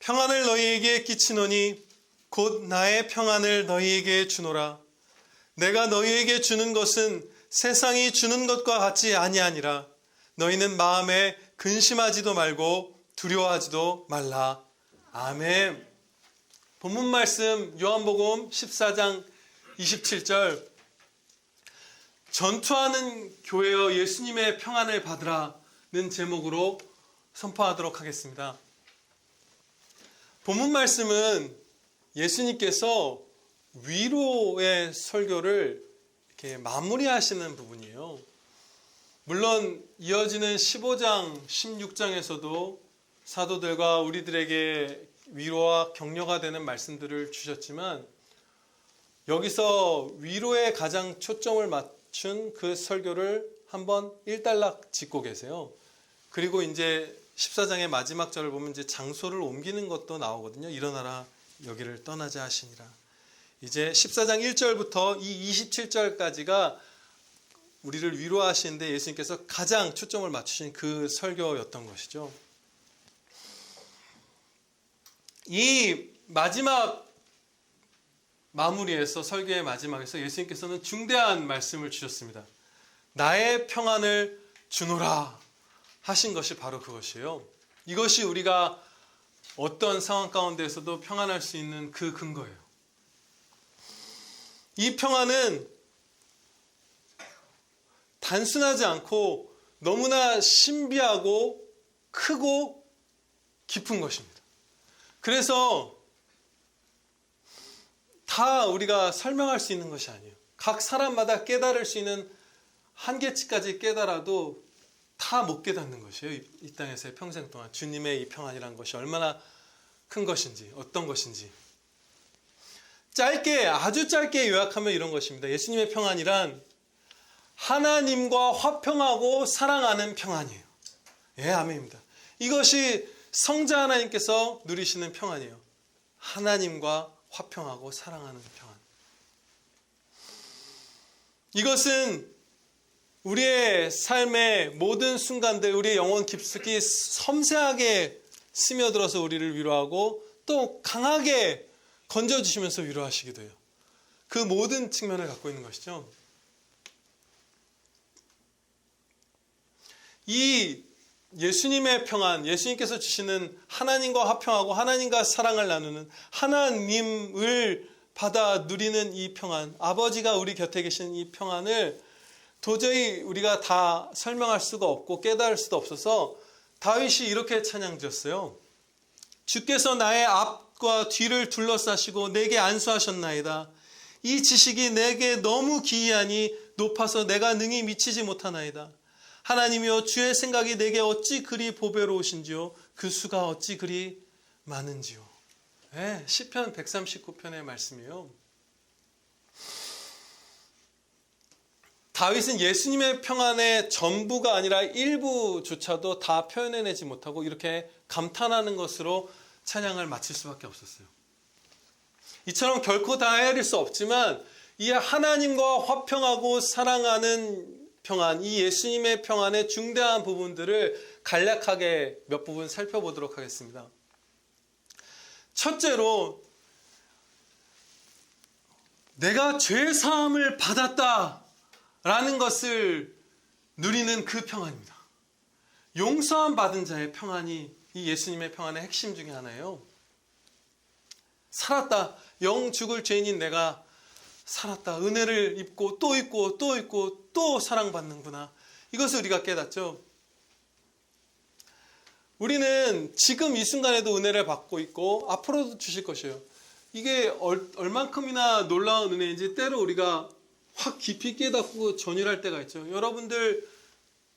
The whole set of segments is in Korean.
평안을 너희에게 끼치노니 곧 나의 평안을 너희에게 주노라. 내가 너희에게 주는 것은 세상이 주는 것과 같이 아니하니라. 너희는 마음에 근심하지도 말고 두려워하지도 말라. 아멘. 본문 말씀 요한복음 14장 27절, 전투하는 교회여 예수님의 평안을 받으라는 제목으로 선포하도록 하겠습니다. 본문 말씀은 예수님께서 위로의 설교를 이렇게 마무리하시는 부분이에요. 물론 이어지는 15장, 16장에서도 사도들과 우리들에게 위로와 격려가 되는 말씀들을 주셨지만, 여기서 위로에 가장 초점을 맞춘 그 설교를 한번 일단락 짚고 계세요. 그리고 이제 14장의 마지막 절을 보면 이제 장소를 옮기는 것도 나오거든요. 일어나라 여기를 떠나자 하시니라. 이제 14장 1절부터 이 27절까지가 우리를 위로하시는데 예수님께서 가장 초점을 맞추신 그 설교였던 것이죠. 이 마지막 마무리에서, 설교의 마지막에서 예수님께서는 중대한 말씀을 주셨습니다. 나의 평안을 주노라 하신 것이 바로 그것이에요. 이것이 우리가 어떤 상황 가운데에서도 평안할 수 있는 그 근거예요. 이 평안은 단순하지 않고 너무나 신비하고 크고 깊은 것입니다. 그래서 다 우리가 설명할 수 있는 것이 아니에요. 각 사람마다 깨달을 수 있는 한계치까지 깨달아도 다 못 깨닫는 것이에요. 이 땅에서의 평생 동안 주님의 이 평안이라는 것이 얼마나 큰 것인지, 어떤 것인지. 짧게, 아주 짧게 요약하면 이런 것입니다. 예수님의 평안이란 하나님과 화평하고 사랑하는 평안이에요. 예, 아멘입니다. 이것이 성자 하나님께서 누리시는 평안이에요. 하나님과 화평하고 사랑하는 평안. 이것은 우리의 삶의 모든 순간들, 우리의 영혼 깊숙이 섬세하게 스며들어서 우리를 위로하고 또 강하게 건져주시면서 위로하시기도 해요. 그 모든 측면을 갖고 있는 것이죠. 이 예수님의 평안, 예수님께서 주시는 하나님과 화평하고 하나님과 사랑을 나누는, 하나님을 받아 누리는 이 평안, 아버지가 우리 곁에 계신 이 평안을 도저히 우리가 다 설명할 수가 없고 깨달을 수도 없어서 다윗이 이렇게 찬양지었어요. 주께서 나의 앞과 뒤를 둘러싸시고 내게 안수하셨나이다. 이 지식이 내게 너무 기이하니 높아서 내가 능히 미치지 못하나이다. 하나님이여, 주의 생각이 내게 어찌 그리 보배로우신지요, 그 수가 어찌 그리 많은지요. 네, 시편 139편의 말씀이에요. 다윗은 예수님의 평안의 전부가 아니라 일부조차도 다 표현해내지 못하고 이렇게 감탄하는 것으로 찬양을 마칠 수밖에 없었어요. 이처럼 결코 다 헤아릴 수 없지만 이 하나님과 화평하고 사랑하는 평안, 이 예수님의 평안의 중대한 부분들을 간략하게 몇 부분 살펴보도록 하겠습니다. 첫째로, 내가 죄 사함을 받았다라는 것을 누리는 그 평안입니다. 용서함 받은 자의 평안이 이 예수님의 평안의 핵심 중에 하나예요. 살았다. 영 죽을 죄인인 내가 살았다. 은혜를 입고 또 입고 또 입고 또 사랑받는구나. 이것을 우리가 깨닫죠. 우리는 지금 이 순간에도 은혜를 받고 있고 앞으로도 주실 것이에요. 이게 얼만큼이나 놀라운 은혜인지 때로 우리가 확 깊이 깨닫고 전율할 때가 있죠. 여러분들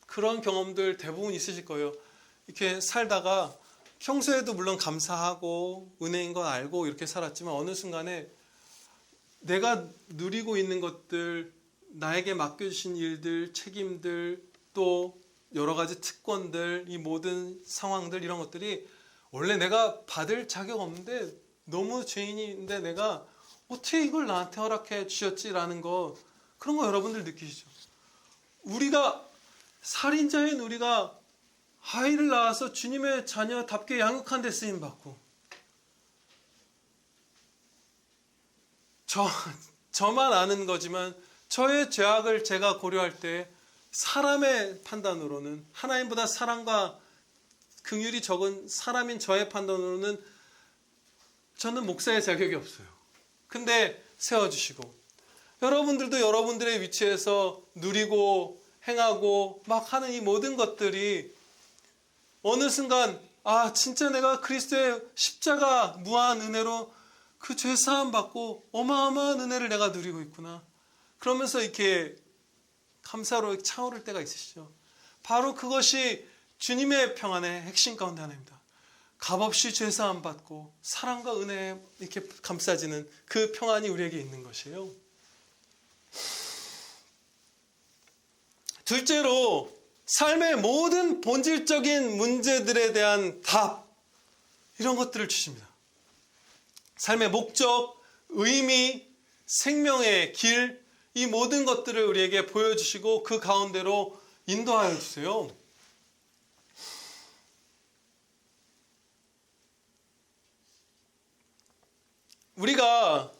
그런 경험들 대부분 있으실 거예요. 이렇게 살다가 평소에도 물론 감사하고 은혜인 건 알고 이렇게 살았지만 어느 순간에 내가 누리고 있는 것들, 나에게 맡겨주신 일들, 책임들, 또 여러 가지 특권들, 이 모든 상황들, 이런 것들이 원래 내가 받을 자격 없는데 너무 죄인인데 내가 어떻게 이걸 나한테 허락해 주셨지라는 거, 그런 거 여러분들 느끼시죠? 우리가 살인자인 우리가 아이를 낳아서 주님의 자녀답게 양육한 데 쓰임받고 저만 아는 거지만 저의 죄악을 제가 고려할 때 사람의 판단으로는, 하나님보다 사랑과 긍휼이 적은 사람인 저의 판단으로는 저는 목사의 자격이 없어요. 근데 세워주시고, 여러분들도 여러분들의 위치에서 누리고 행하고 막 하는 이 모든 것들이 어느 순간 진짜 내가 그리스도의 십자가 무한 은혜로 그 죄사함 받고 어마어마한 은혜를 내가 누리고 있구나, 그러면서 이렇게 감사로 차오를 때가 있으시죠. 바로 그것이 주님의 평안의 핵심 가운데 하나입니다. 값없이 죄사함 받고 사랑과 은혜에 이렇게 감싸지는 그 평안이 우리에게 있는 것이에요. 둘째로, 삶의 모든 본질적인 문제들에 대한 답, 이런 것들을 주십니다. 삶의 목적, 의미, 생명의 길, 이 모든 것들을 우리에게 보여주시고 그 가운데로 인도하여 주세요. 우리가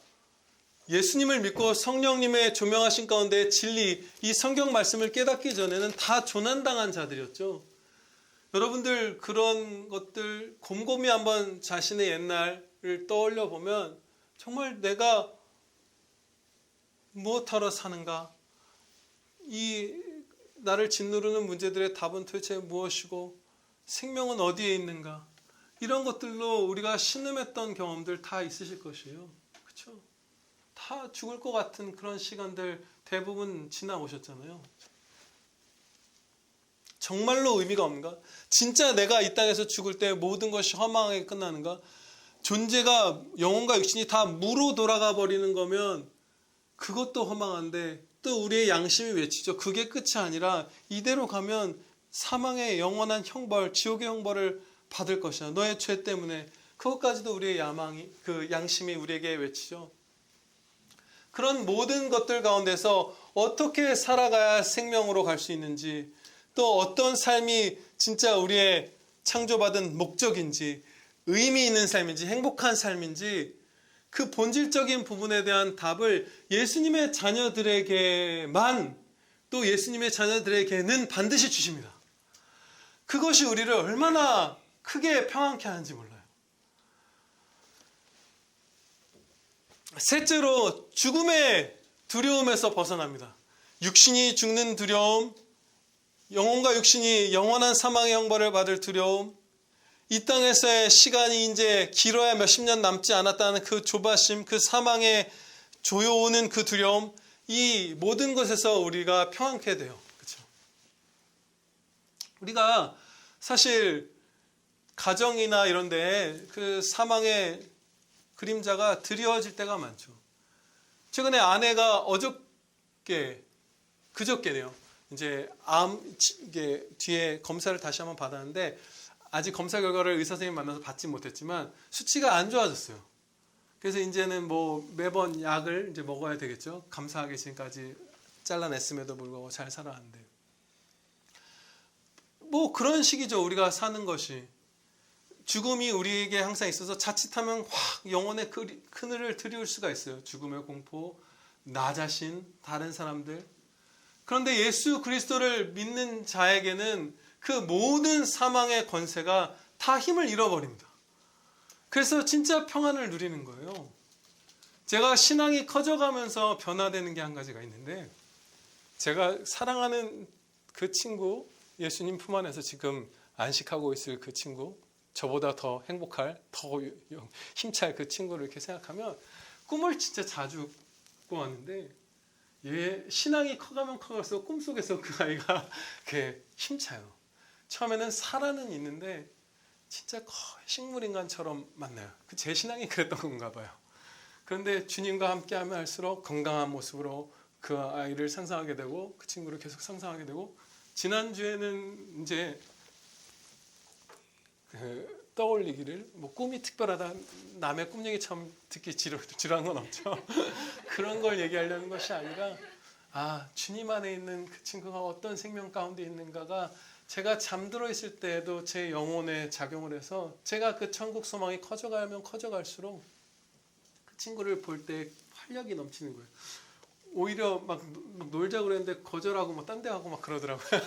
예수님을 믿고 성령님의 조명하신 가운데 진리, 이 성경 말씀을 깨닫기 전에는 다 조난당한 자들이었죠. 여러분들 그런 것들 곰곰이 한번 자신의 옛날을 떠올려 보면 정말 내가 무엇하러 사는가, 이 나를 짓누르는 문제들의 답은 도대체 무엇이고 생명은 어디에 있는가, 이런 것들로 우리가 신음했던 경험들 다 있으실 것이에요. 그렇죠? 다 죽을 것 같은 그런 시간들 대부분 지나오셨잖아요. 정말로 의미가 없는가? 진짜 내가 이 땅에서 죽을 때 모든 것이 허망하게 끝나는가? 존재가, 영혼과 육신이 다 무로 돌아가 버리는 거면 그것도 허망한데, 또 우리의 양심이 외치죠. 그게 끝이 아니라 이대로 가면 사망의 영원한 형벌, 지옥의 형벌을 받을 것이야. 너의 죄 때문에. 그것까지도 우리의 그 양심이 우리에게 외치죠. 그런 모든 것들 가운데서 어떻게 살아가야 생명으로 갈 수 있는지, 또 어떤 삶이 진짜 우리의 창조받은 목적인지, 의미 있는 삶인지, 행복한 삶인지, 그 본질적인 부분에 대한 답을 예수님의 자녀들에게만, 또 예수님의 자녀들에게는 반드시 주십니다. 그것이 우리를 얼마나 크게 평안케 하는지 몰라요. 셋째로, 죽음의 두려움에서 벗어납니다. 육신이 죽는 두려움, 영혼과 육신이 영원한 사망의 형벌을 받을 두려움, 이 땅에서의 시간이 이제 길어야 몇십 년 남지 않았다는 그 조바심, 그 사망에 조여오는 그 두려움, 이 모든 것에서 우리가 평안케 돼요. 그렇죠? 우리가 사실 가정이나 이런 데 그 사망의 그림자가 드리워질 때가 많죠. 최근에 아내가 그저께네요. 이제 이게 뒤에 검사를 다시 한번 받았는데, 아직 검사 결과를 의사 선생님 만나서 받지 못했지만 수치가 안 좋아졌어요. 그래서 이제는 뭐 매번 약을 이제 먹어야 되겠죠. 감사하게 지금까지 잘라냈음에도 불구하고 잘 살아왔는데, 뭐 그런 식이죠. 우리가 사는 것이. 죽음이 우리에게 항상 있어서 자칫하면 확 영혼의 그늘을 드리울 수가 있어요. 죽음의 공포, 나 자신, 다른 사람들. 그런데 예수 그리스도를 믿는 자에게는 그 모든 사망의 권세가 다 힘을 잃어버립니다. 그래서 진짜 평안을 누리는 거예요. 제가 신앙이 커져가면서 변화되는 게 한 가지가 있는데, 제가 사랑하는 그 친구, 예수님 품 안에서 지금 안식하고 있을 그 친구, 저보다 더 행복할, 더 힘찰 그 친구를 이렇게 생각하면 꿈을 진짜 자주 꾸었는데, 얘 신앙이 커가면 커갈수록 꿈속에서 그 아이가 이렇게 힘차요. 처음에는 살아는 있는데 진짜 거의 식물인간처럼 만나요. 제 신앙이 그랬던 건가 봐요. 그런데 주님과 함께 하면 할수록 건강한 모습으로 그 아이를 상상하게 되고, 그 친구를 계속 상상하게 되고, 지난주에는 이제 떠올리기를, 뭐 꿈이 특별하다, 남의 꿈 얘기처럼 듣기 지루한 건 없죠. 그런 걸 얘기하려는 것이 아니라, 주님 안에 있는 그 친구가 어떤 생명 가운데 있는가가 제가 잠들어 있을 때에도 제 영혼에 작용을 해서 제가 그 천국 소망이 커져가면 커져갈수록 그 친구를 볼 때 활력이 넘치는 거예요. 오히려 막 놀자고 그랬는데 거절하고 막 딴 데 하고 막 그러더라고요.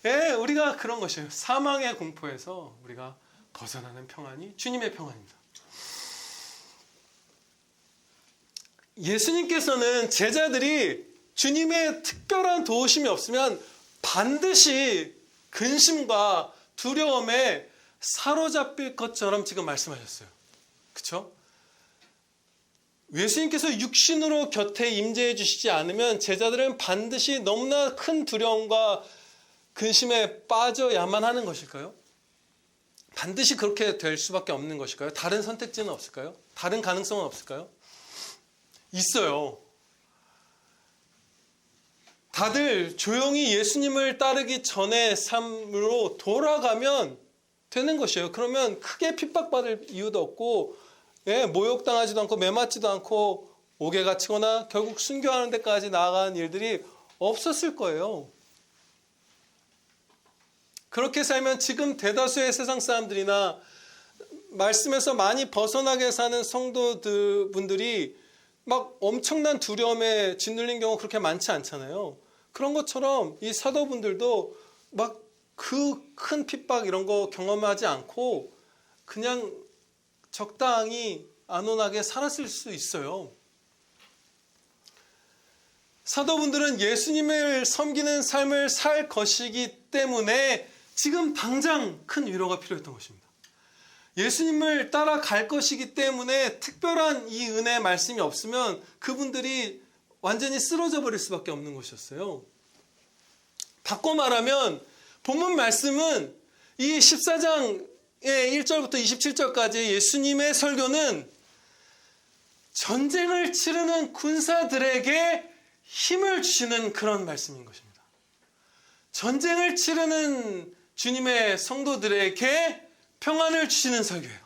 예, 우리가 그런 것이에요. 사망의 공포에서 우리가 벗어나는 평안이 주님의 평안입니다. 예수님께서는 제자들이 주님의 특별한 도우심이 없으면 반드시 근심과 두려움에 사로잡힐 것처럼 지금 말씀하셨어요. 그렇죠? 예수님께서 육신으로 곁에 임재해 주시지 않으면 제자들은 반드시 너무나 큰 두려움과 근심에 빠져야만 하는 것일까요? 반드시 그렇게 될 수밖에 없는 것일까요? 다른 선택지는 없을까요? 다른 가능성은 없을까요? 있어요. 다들 조용히 예수님을 따르기 전의 삶으로 돌아가면 되는 것이에요. 그러면 크게 핍박받을 이유도 없고, 예, 모욕당하지도 않고 매맞지도 않고 옥에 갇히거나 결국 순교하는 데까지 나아가는 일들이 없었을 거예요. 그렇게 살면 지금 대다수의 세상 사람들이나 말씀에서 많이 벗어나게 사는 성도분들이 막 엄청난 두려움에 짓눌린 경우 그렇게 많지 않잖아요. 그런 것처럼 이 사도분들도 막 그 큰 핍박 이런 거 경험하지 않고 그냥 적당히 안온하게 살았을 수 있어요. 사도분들은 예수님을 섬기는 삶을 살 것이기 때문에 지금 당장 큰 위로가 필요했던 것입니다. 예수님을 따라갈 것이기 때문에 특별한 이 은혜의 말씀이 없으면 그분들이 완전히 쓰러져 버릴 수밖에 없는 것이었어요. 바꿔 말하면 본문 말씀은 이 14장의 1절부터 27절까지 예수님의 설교는 전쟁을 치르는 군사들에게 힘을 주시는 그런 말씀인 것입니다. 전쟁을 치르는 주님의 성도들에게 평안을 주시는 설교예요.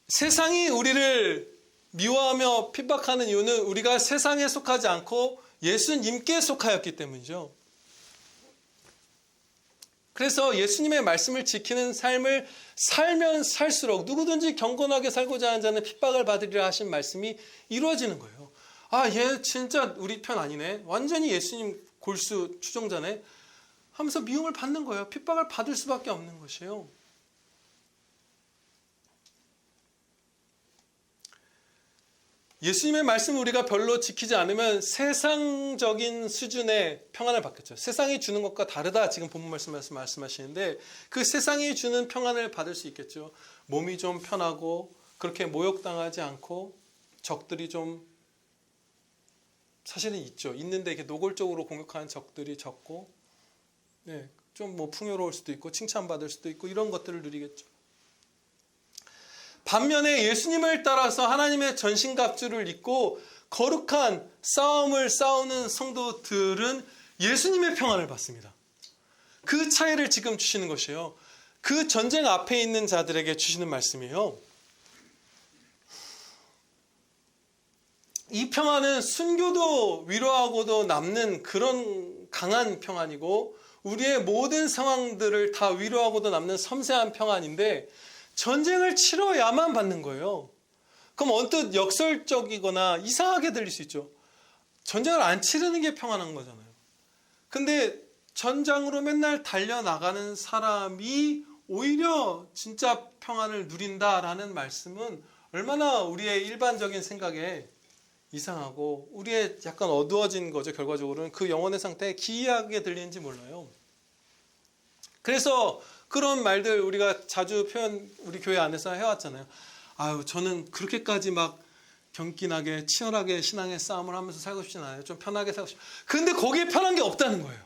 세상이 우리를 미워하며 핍박하는 이유는 우리가 세상에 속하지 않고 예수님께 속하였기 때문이죠. 그래서 예수님의 말씀을 지키는 삶을 살면 살수록 누구든지 경건하게 살고자 하는 자는 핍박을 받으리라 하신 말씀이 이루어지는 거예요. 아, 얘 진짜 우리 편 아니네. 완전히 예수님 골수 추종자네. 하면서 미움을 받는 거예요. 핍박을 받을 수밖에 없는 것이에요. 예수님의 말씀을 우리가 별로 지키지 않으면 세상적인 수준의 평안을 받겠죠. 세상이 주는 것과 다르다. 지금 본문 말씀에서 말씀하시는데 그 세상이 주는 평안을 받을 수 있겠죠. 몸이 좀 편하고 그렇게 모욕당하지 않고 적들이 좀 사실은 있죠. 있는데 이렇게 노골적으로 공격하는 적들이 적고, 네, 좀 뭐 풍요로울 수도 있고 칭찬받을 수도 있고 이런 것들을 누리겠죠. 반면에 예수님을 따라서 하나님의 전신갑주를 입고 거룩한 싸움을 싸우는 성도들은 예수님의 평안을 받습니다. 그 차이를 지금 주시는 것이에요. 그 전쟁 앞에 있는 자들에게 주시는 말씀이에요. 이 평안은 순교도 위로하고도 남는 그런 강한 평안이고 우리의 모든 상황들을 다 위로하고도 남는 섬세한 평안인데 전쟁을 치러야만 받는 거예요. 그럼 언뜻 역설적이거나 이상하게 들릴 수 있죠. 전쟁을 안 치르는 게 평안한 거잖아요. 근데 전장으로 맨날 달려나가는 사람이 오히려 진짜 평안을 누린다라는 말씀은 얼마나 우리의 일반적인 생각에 이상하고 우리의 약간 어두워진 거죠. 결과적으로는 그 영혼의 상태에 기이하게 들리는지 몰라요. 그래서 그런 말들 우리가 자주 표현 우리 교회 안에서 해왔잖아요. 아유, 저는 그렇게까지 막 경기나게 치열하게 신앙의 싸움을 하면서 살고 싶진 않아요. 좀 편하게 살고 싶어요. 근데 거기에 편한 게 없다는 거예요.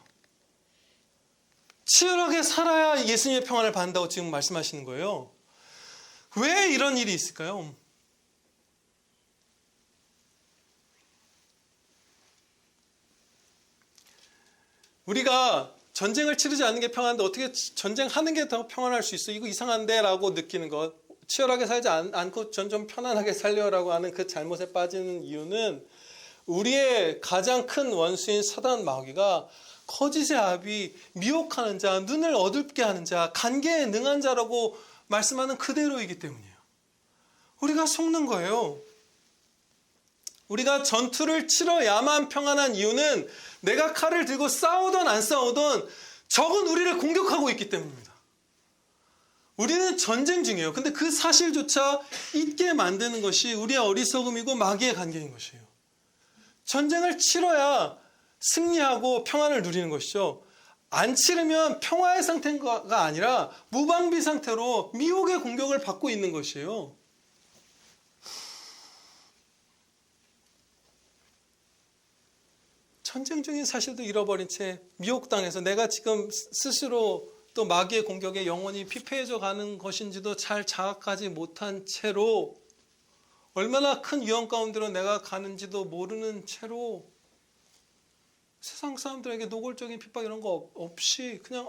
치열하게 살아야 예수님의 평안을 받는다고 지금 말씀하시는 거예요. 왜 이런 일이 있을까요? 우리가 전쟁을 치르지 않는 게 평안한데 어떻게 전쟁하는 게 더 평안할 수 있어? 이거 이상한데? 라고 느끼는 것. 치열하게 살지 않고 전 좀 편안하게 살려라고 하는 그 잘못에 빠지는 이유는 우리의 가장 큰 원수인 사단 마귀가 거짓의 아비, 미혹하는 자, 눈을 어둡게 하는 자, 간계에 능한 자라고 말씀하는 그대로이기 때문이에요. 우리가 속는 거예요. 우리가 전투를 치러야만 평안한 이유는 내가 칼을 들고 싸우던 안 싸우던 적은 우리를 공격하고 있기 때문입니다. 우리는 전쟁 중이에요. 근데 그 사실조차 잊게 만드는 것이 우리의 어리석음이고 마귀의 간계인 것이에요. 전쟁을 치러야 승리하고 평안을 누리는 것이죠. 안 치르면 평화의 상태가 아니라 무방비 상태로 미혹의 공격을 받고 있는 것이에요. 전쟁 중인 사실도 잃어버린 채 미혹당해서 내가 지금 스스로 또 마귀의 공격에 영혼이 피폐해져 가는 것인지도 잘 자각하지 못한 채로 얼마나 큰 위험 가운데로 내가 가는지도 모르는 채로 세상 사람들에게 노골적인 핍박 이런 거 없이 그냥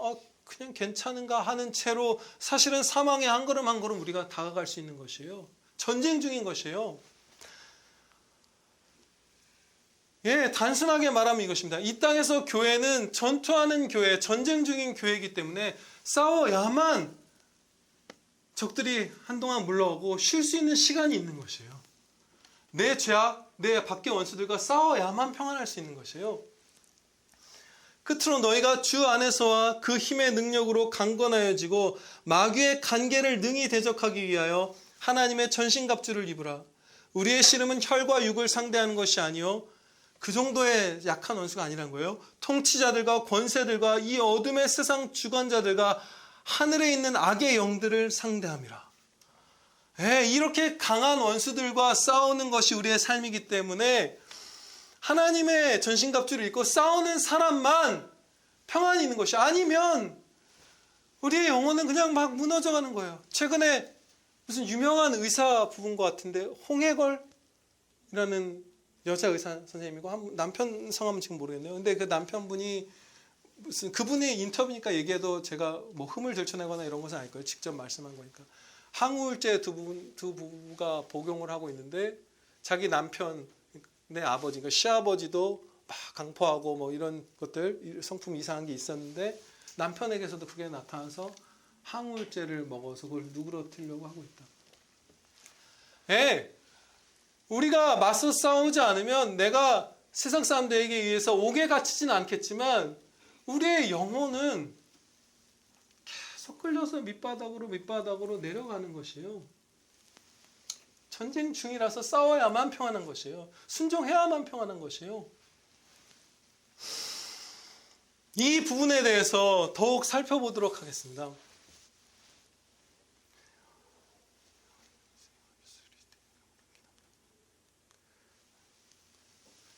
괜찮은가 하는 채로 사실은 사망의 한 걸음 한 걸음 우리가 다가갈 수 있는 것이에요. 전쟁 중인 것이에요. 예, 단순하게 말하면 이것입니다. 이 땅에서 교회는 전투하는 교회, 전쟁 중인 교회이기 때문에 싸워야만 적들이 한동안 물러오고 쉴 수 있는 시간이 있는 것이에요. 내 죄악, 내 밖의 원수들과 싸워야만 평안할 수 있는 것이에요. 끝으로 너희가 주 안에서와 그 힘의 능력으로 강건하여지고 마귀의 간계를 능히 대적하기 위하여 하나님의 전신갑주를 입으라. 우리의 씨름은 혈과 육을 상대하는 것이 아니요 그 정도의 약한 원수가 아니라는 거예요. 통치자들과 권세들과 이 어둠의 세상 주관자들과 하늘에 있는 악의 영들을 상대함이라. 이렇게 강한 원수들과 싸우는 것이 우리의 삶이기 때문에 하나님의 전신갑주를 입고 싸우는 사람만 평안이 있는 것이 아니면 우리의 영혼은 그냥 막 무너져가는 거예요. 최근에 무슨 유명한 의사 부부인 것 같은데 홍해걸이라는 여자 의사 선생님이고 남편 성함은 지금 모르겠네요. 근데 그 남편분이 무슨 그분의 인터뷰니까 얘기해도 제가 뭐 흠을 들춰내거나 이런 것은 아닐 거예요. 직접 말씀한 거니까. 항우울제 두 부부가 복용을 하고 있는데 자기 남편의 아버지, 그러니까 시아버지도 막 강포하고 뭐 이런 것들 성품 이상한 게 있었는데 남편에게서도 그게 나타나서 항우울제를 먹어서 그걸 누그러뜨리려고 하고 있다. 우리가 맞서 싸우지 않으면 내가 세상 사람들에게 의해서 옥에 갇히진 않겠지만 우리의 영혼은 계속 끌려서 밑바닥으로 내려가는 것이에요. 전쟁 중이라서 싸워야만 평안한 것이에요. 순종해야만 평안한 것이에요. 이 부분에 대해서 더욱 살펴보도록 하겠습니다.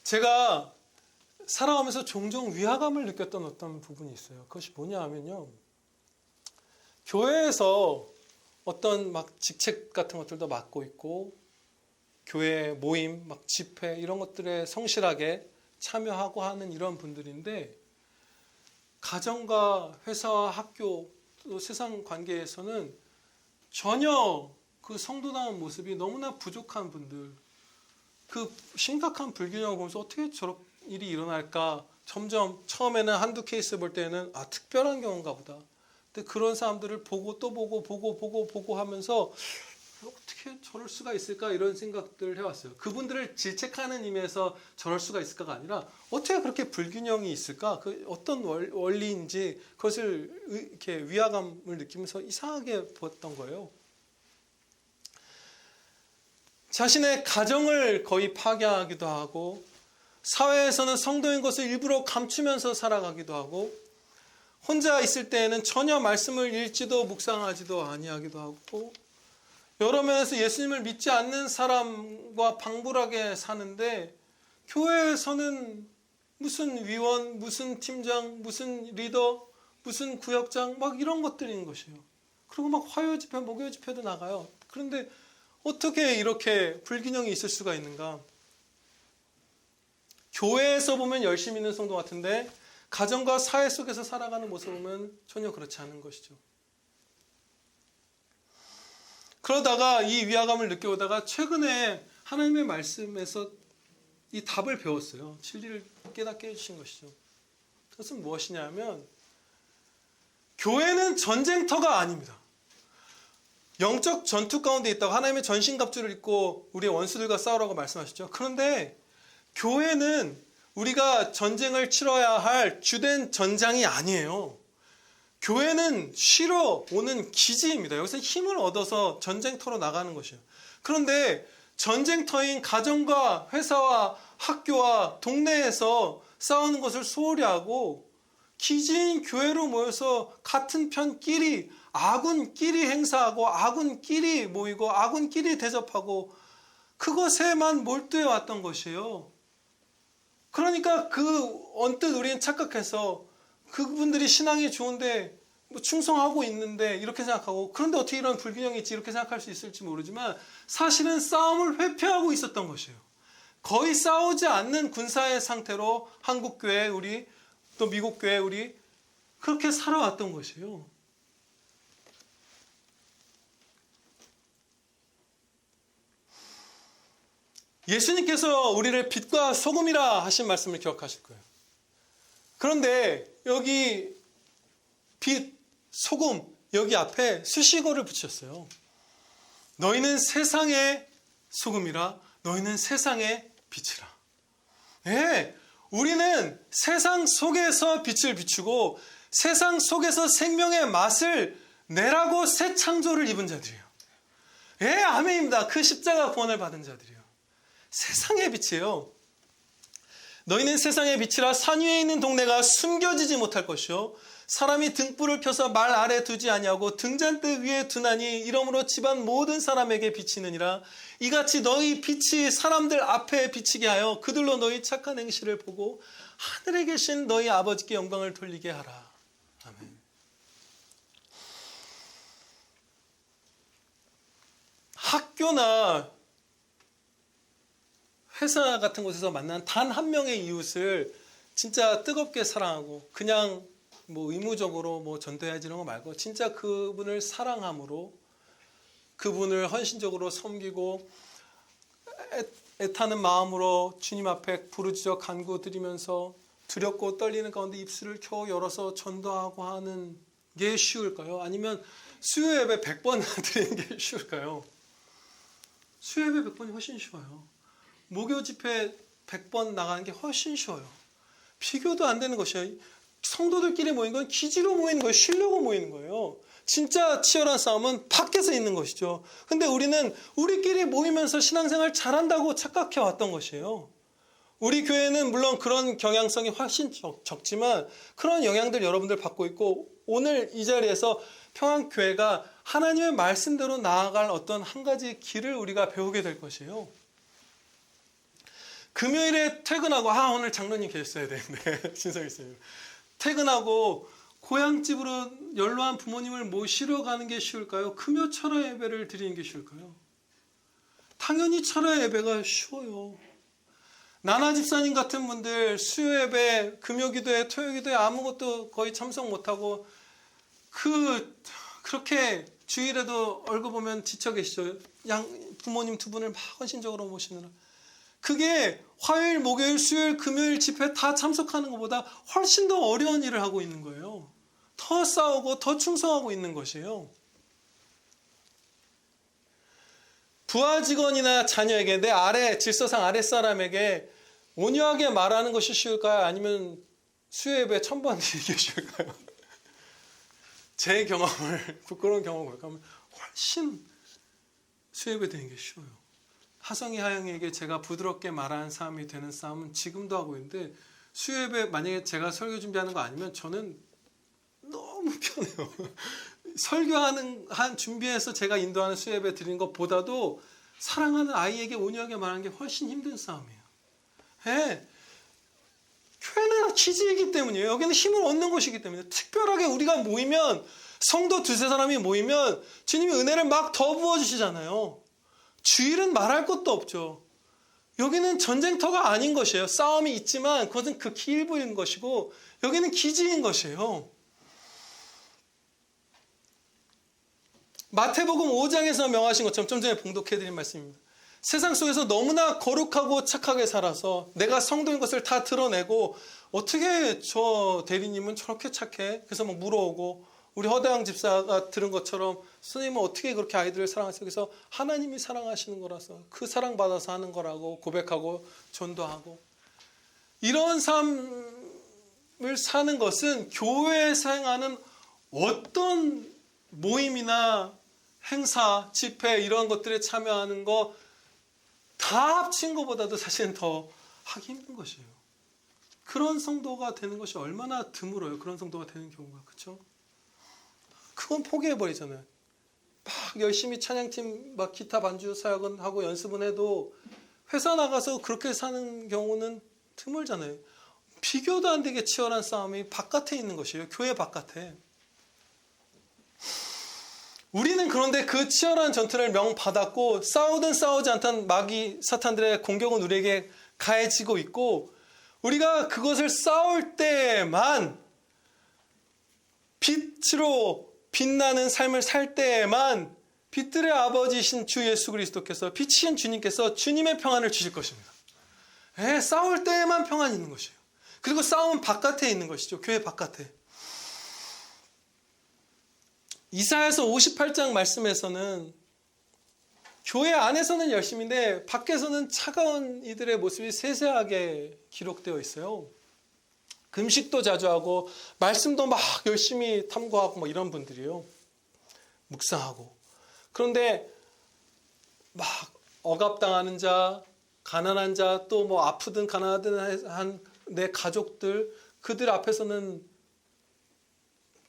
제가 살아가면서 종종 위화감을 느꼈던 어떤 부분이 있어요. 그것이 뭐냐 하면요. 교회에서 어떤 막 직책 같은 것들도 맡고 있고 교회 모임, 막 집회 이런 것들에 성실하게 참여하고 하는 이런 분들인데 가정과 회사와 학교 또 세상 관계에서는 전혀 그 성도다운 모습이 너무나 부족한 분들, 그 심각한 불균형을 보면서 어떻게 저런 일이 일어날까 점점 처음에는 한두 케이스 볼 때는 특별한 경우인가 보다. 근데 그런 사람들을 보고 또 보고 하면서 어떻게 저럴 수가 있을까 이런 생각들을 해왔어요. 그분들을 질책하는 의미에서 저럴 수가 있을까가 아니라 어떻게 그렇게 불균형이 있을까? 그 어떤 원리인지 그것을 이렇게 위화감을 느끼면서 이상하게 보았던 거예요. 자신의 가정을 거의 파괴하기도 하고 사회에서는 성도인 것을 일부러 감추면서 살아가기도 하고 혼자 있을 때에는 전혀 말씀을 읽지도 묵상하지도 아니하기도 하고 여러 면에서 예수님을 믿지 않는 사람과 방불하게 사는데 교회에서는 무슨 위원, 무슨 팀장, 무슨 리더, 무슨 구역장 막 이런 것들인 것이에요. 그리고 막 화요 집회, 목요 집회도 나가요. 그런데 어떻게 이렇게 불균형이 있을 수가 있는가? 교회에서 보면 열심히 있는 성도 같은데 가정과 사회 속에서 살아가는 모습을 보면 전혀 그렇지 않은 것이죠. 그러다가 이 위화감을 느껴오다가 최근에 하나님의 말씀에서 이 답을 배웠어요. 진리를 깨닫게 해주신 것이죠. 그것은 무엇이냐면 교회는 전쟁터가 아닙니다. 영적 전투 가운데 있다고 하나님의 전신갑주를 입고 우리의 원수들과 싸우라고 말씀하셨죠. 그런데 교회는 우리가 전쟁을 치러야 할 주된 전장이 아니에요. 교회는 쉬러 오는 기지입니다. 여기서 힘을 얻어서 전쟁터로 나가는 것이에요. 그런데 전쟁터인 가정과 회사와 학교와 동네에서 싸우는 것을 소홀히 하고 기지인 교회로 모여서 같은 편끼리 아군끼리 행사하고 아군끼리 모이고 아군끼리 대접하고 그것에만 몰두해 왔던 것이에요. 그러니까 언뜻 우리는 착각해서 그분들이 신앙이 좋은데 뭐 충성하고 있는데 이렇게 생각하고, 그런데 어떻게 이런 불균형이 있지 이렇게 생각할 수 있을지 모르지만 사실은 싸움을 회피하고 있었던 것이에요. 거의 싸우지 않는 군사의 상태로 한국교회 우리 또 미국교회 우리 그렇게 살아왔던 것이에요. 예수님께서 우리를 빛과 소금이라 하신 말씀을 기억하실 거예요. 그런데 여기 빛, 소금 여기 앞에 수식어를 붙였어요. 너희는 세상의 소금이라, 너희는 세상의 빛이라. 예, 우리는 세상 속에서 빛을 비추고 세상 속에서 생명의 맛을 내라고 새 창조를 입은 자들이에요. 예, 아멘입니다. 그 십자가 구원을 받은 자들이에요. 세상의 빛이에요. 너희는 세상의 빛이라 산 위에 있는 동네가 숨겨지지 못할 것이요 사람이 등불을 켜서 말 아래 두지 아니하고 등잔대 위에 두나니 이러므로 집안 모든 사람에게 비치느니라. 이같이 너희 빛이 사람들 앞에 비치게 하여 그들로 너희 착한 행실을 보고 하늘에 계신 너희 아버지께 영광을 돌리게 하라. 아멘. 학교나 회사 같은 곳에서 만난 단 한 명의 이웃을 진짜 뜨겁게 사랑하고 그냥 뭐 의무적으로 뭐 전도해야지 이런 거 말고 진짜 그분을 사랑함으로 그분을 헌신적으로 섬기고 애타는 마음으로 주님 앞에 부르짖어 간구드리면서 두렵고 떨리는 가운데 입술을 겨우 열어서 전도하고 하는 게 쉬울까요? 아니면 수요 예배 100번 드리는 게 쉬울까요? 수요 예배 100번이 훨씬 쉬워요. 목요 집회 100번 나가는 게 훨씬 쉬워요. 비교도 안 되는 것이에요. 성도들끼리 모인 건 기지로 모이는 거예요. 쉬려고 모이는 거예요. 진짜 치열한 싸움은 밖에서 있는 것이죠. 근데 우리는 우리끼리 모이면서 신앙생활 잘한다고 착각해 왔던 것이에요. 우리 교회는 물론 그런 경향성이 훨씬 적지만 그런 영향들 여러분들 받고 있고, 오늘 이 자리에서 평안교회가 하나님의 말씀대로 나아갈 어떤 한 가지 길을 우리가 배우게 될 것이에요. 금요일에 퇴근하고 오늘 장로님 계셨어야 되는데 신성했어요. 퇴근하고 고향집으로 연로한 부모님을 모시러 가는 게 쉬울까요? 금요 철야 예배를 드리는 게 쉬울까요? 당연히 철야 예배가 쉬워요. 나나 집사님 같은 분들 수요 예배, 금요 기도회, 토요 기도회 아무것도 거의 참석 못하고 그렇게 주일에도 얼굴 보면 지쳐 계시죠. 부모님 두 분을 막 헌신적으로 모시느라. 그게 화요일, 목요일, 수요일, 금요일 집회 다 참석하는 것보다 훨씬 더 어려운 일을 하고 있는 거예요. 더 싸우고 더 충성하고 있는 것이에요. 부하 직원이나 자녀에게 내 질서상 아랫사람에게 온유하게 말하는 것이 쉬울까요? 아니면 수요 예배 1000번 드리는 게 쉬울까요? 제 경험을, 부끄러운 경험을 볼까면 훨씬 수요 예배 드리는 게 쉬워요. 하성이 하영에게 제가 부드럽게 말하는 사람이 되는 싸움은 지금도 하고 있는데, 수요 예배 만약에 제가 설교 준비하는 거 아니면 저는 너무 편해요. 준비해서 제가 인도하는 수요 예배 드리는 것보다도 사랑하는 아이에게 온유하게 말하는 게 훨씬 힘든 싸움이에요. 예. 교회는 기지이기 때문이에요. 여기는 힘을 얻는 곳이기 때문에. 특별하게 우리가 모이면, 성도 두세 사람이 모이면 주님이 은혜를 막 더 부어주시잖아요. 주일은 말할 것도 없죠. 여기는 전쟁터가 아닌 것이에요. 싸움이 있지만 그것은 극히 일부인 것이고 여기는 기지인 것이에요. 마태복음 5장에서 명하신 것처럼 좀 전에 봉독해드린 말씀입니다. 세상 속에서 너무나 거룩하고 착하게 살아서 내가 성도인 것을 다 드러내고, 어떻게 저 대리님은 저렇게 착해? 그래서 막 물어오고, 우리 허대왕 집사가 들은 것처럼 선생님은 어떻게 그렇게 아이들을 사랑하세요? 그래서 하나님이 사랑하시는 거라서 그 사랑받아서 하는 거라고 고백하고 전도하고, 이런 삶을 사는 것은 교회에서 행하는 어떤 모임이나 행사, 집회 이런 것들에 참여하는 거 다 합친 것보다도 사실은 더 하기 힘든 것이에요. 그런 성도가 되는 것이 얼마나 드물어요. 그런 성도가 되는 경우가. 그렇죠? 그건 포기해버리잖아요. 막 열심히 찬양팀 막 기타 반주 사역은 하고 연습은 해도 회사 나가서 그렇게 사는 경우는 드물잖아요. 비교도 안 되게 치열한 싸움이 바깥에 있는 것이에요. 교회 바깥에. 우리는 그런데 그 치열한 전투를 명받았고 싸우든 싸우지 않던 마귀 사탄들의 공격은 우리에게 가해지고 있고, 우리가 그것을 싸울 때만, 빛으로 빛나는 삶을 살 때에만 빛들의 아버지이신 주 예수 그리스도께서, 빛이신 주님께서 주님의 평안을 주실 것입니다. 싸울 때에만 평안이 있는 것이에요. 그리고 싸움은 바깥에 있는 것이죠. 교회 바깥에. 이사야서 58장 말씀에서는 교회 안에서는 열심인데 밖에서는 차가운 이들의 모습이 세세하게 기록되어 있어요. 금식도 자주 하고 말씀도 막 열심히 탐구하고 뭐 이런 분들이요. 묵상하고. 그런데 막 억압당하는 자, 가난한 자, 또 뭐 아프든 가난하든 한 내 가족들, 그들 앞에서는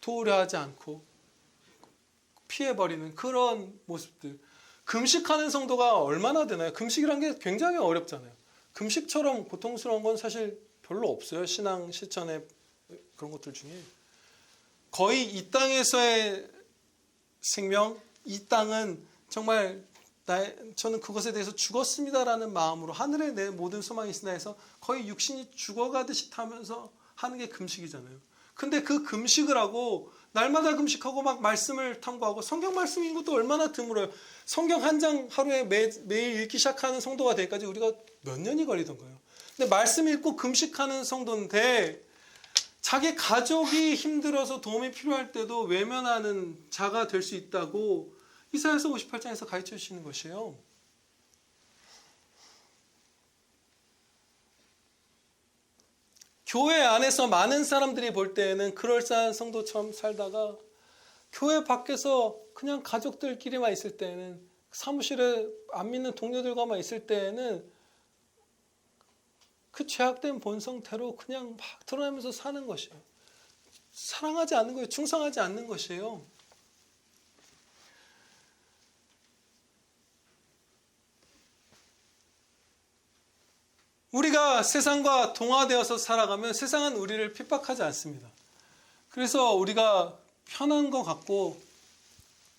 도우려 하지 않고 피해버리는 그런 모습들. 금식하는 성도가 얼마나 되나요? 금식이란 게 굉장히 어렵잖아요. 금식처럼 고통스러운 건 사실 별로 없어요. 신앙 실천의 그런 것들 중에. 거의 이 땅에서의 생명, 이 땅은 정말 저는 그것에 대해서 죽었습니다라는 마음으로 하늘에 내 모든 소망이 있으나 해서 거의 육신이 죽어가듯이 타면서 하는 게 금식이잖아요. 근데 그 금식을 하고 날마다 금식하고 막 말씀을 탐구하고, 성경 말씀인 것도 얼마나 드물어요. 성경 한 장 하루에 매일 읽기 시작하는 성도가 되기까지 우리가 몇 년이 걸리던 거예요. 근데 말씀 읽고 금식하는 성도인데 자기 가족이 힘들어서 도움이 필요할 때도 외면하는 자가 될 수 있다고 이사야서 58장에서 가르쳐 주시는 것이에요. 교회 안에서 많은 사람들이 볼 때에는 그럴싸한 성도처럼 살다가 교회 밖에서 그냥 가족들끼리만 있을 때에는, 사무실에 안 믿는 동료들과만 있을 때에는 그 죄악된 본성대로 그냥 막 드러나면서 사는 것이에요. 사랑하지 않는 거예요. 충성하지 않는 것이에요. 우리가 세상과 동화되어서 살아가면 세상은 우리를 핍박하지 않습니다. 그래서 우리가 편한 것 같고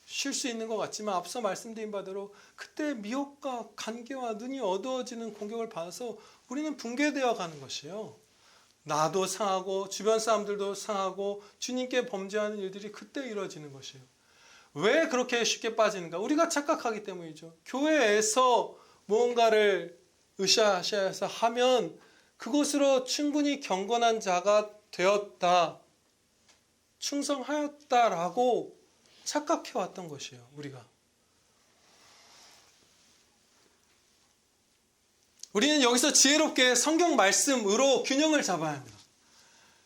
쉴 수 있는 것 같지만 앞서 말씀드린 바대로 그때 미혹과 간계와 눈이 어두워지는 공격을 받아서 우리는 붕괴되어 가는 것이에요. 나도 상하고 주변 사람들도 상하고 주님께 범죄하는 일들이 그때 이루어지는 것이에요. 왜 그렇게 쉽게 빠지는가? 우리가 착각하기 때문이죠. 교회에서 무언가를 으쌰으쌰해서 하면 그것으로 충분히 경건한 자가 되었다, 충성하였다라고 착각해왔던 것이에요. 우리는 여기서 지혜롭게 성경 말씀으로 균형을 잡아야 합니다.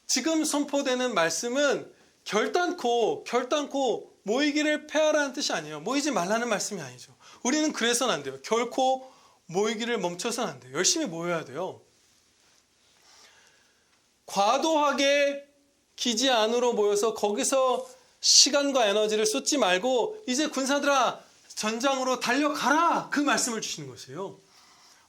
지금 선포되는 말씀은 결단코 모이기를 폐하라는 뜻이 아니에요. 모이지 말라는 말씀이 아니죠. 우리는 그래서는 안 돼요. 결코 모이기를 멈춰서는 안 돼요. 열심히 모여야 돼요. 과도하게 기지 안으로 모여서 거기서 시간과 에너지를 쏟지 말고 이제 군사들아 전장으로 달려가라, 그 말씀을 주시는 것이에요.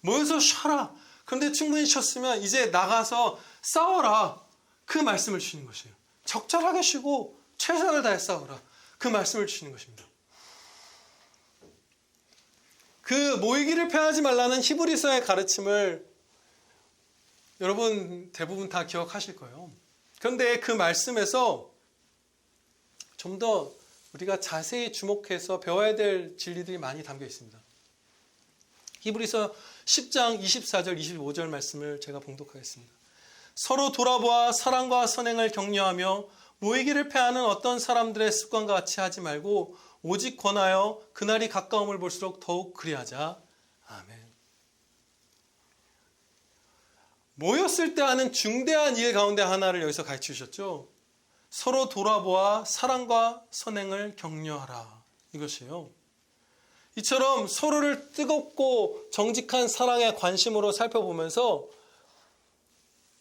모여서 쉬어라. 그런데 충분히 쉬었으면 이제 나가서 싸워라, 그 말씀을 주시는 것이에요. 적절하게 쉬고 최선을 다해 싸워라, 그 말씀을 주시는 것입니다. 그 모이기를 폐하지 말라는 히브리서의 가르침을 여러분 대부분 다 기억하실 거예요. 그런데 그 말씀에서 좀 더 우리가 자세히 주목해서 배워야 될 진리들이 많이 담겨 있습니다. 히브리서 10장 24절 25절 말씀을 제가 봉독하겠습니다. 서로 돌아보아 사랑과 선행을 격려하며 모이기를 패하는 어떤 사람들의 습관과 같이 하지 말고 오직 권하여 그날이 가까움을 볼수록 더욱 그리하자. 아멘. 모였을 때 하는 중대한 일 가운데 하나를 여기서 가르쳐 주셨죠. 서로 돌아보아 사랑과 선행을 격려하라. 이것이에요. 이처럼 서로를 뜨겁고 정직한 사랑의 관심으로 살펴보면서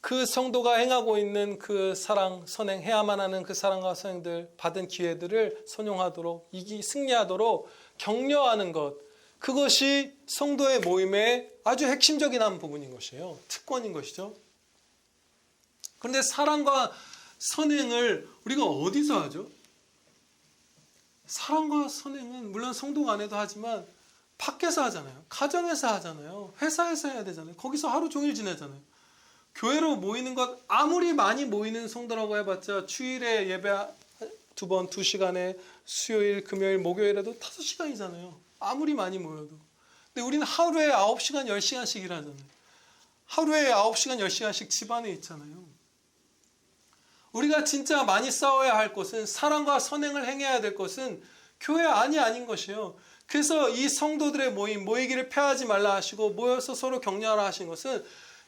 그 성도가 행하고 있는 그 사랑, 선행해야만 하는 그 사랑과 선행들, 받은 기회들을 선용하도록, 승리하도록 격려하는 것, 그것이 성도의 모임의 아주 핵심적인 한 부분인 것이에요. 특권인 것이죠. 그런데 사랑과 선행을 우리가 어디서 하죠? 사랑과 선행은 물론 성도 간에도 하지만 밖에서 하잖아요. 가정에서 하잖아요. 회사에서 해야 되잖아요. 거기서 하루 종일 지내잖아요. 교회로 모이는 것, 아무리 많이 모이는 성도라고 해봤자 주일에 예배 2번 2시간에 수요일, 금요일, 목요일에도 5시간이잖아요. 아무리 많이 모여도. 근데 우리는 하루에 9시간, 10시간씩 일하잖아요. 하루에 9시간, 10시간씩 집안에 있잖아요. 우리가 진짜 많이 싸워야 할 것은, 사랑과 선행을 행해야 될 것은 교회 안이 아닌 것이에요. 그래서 이 성도들의 모이기를 패하지 말라 하시고 모여서 서로 격려하라 하신 것은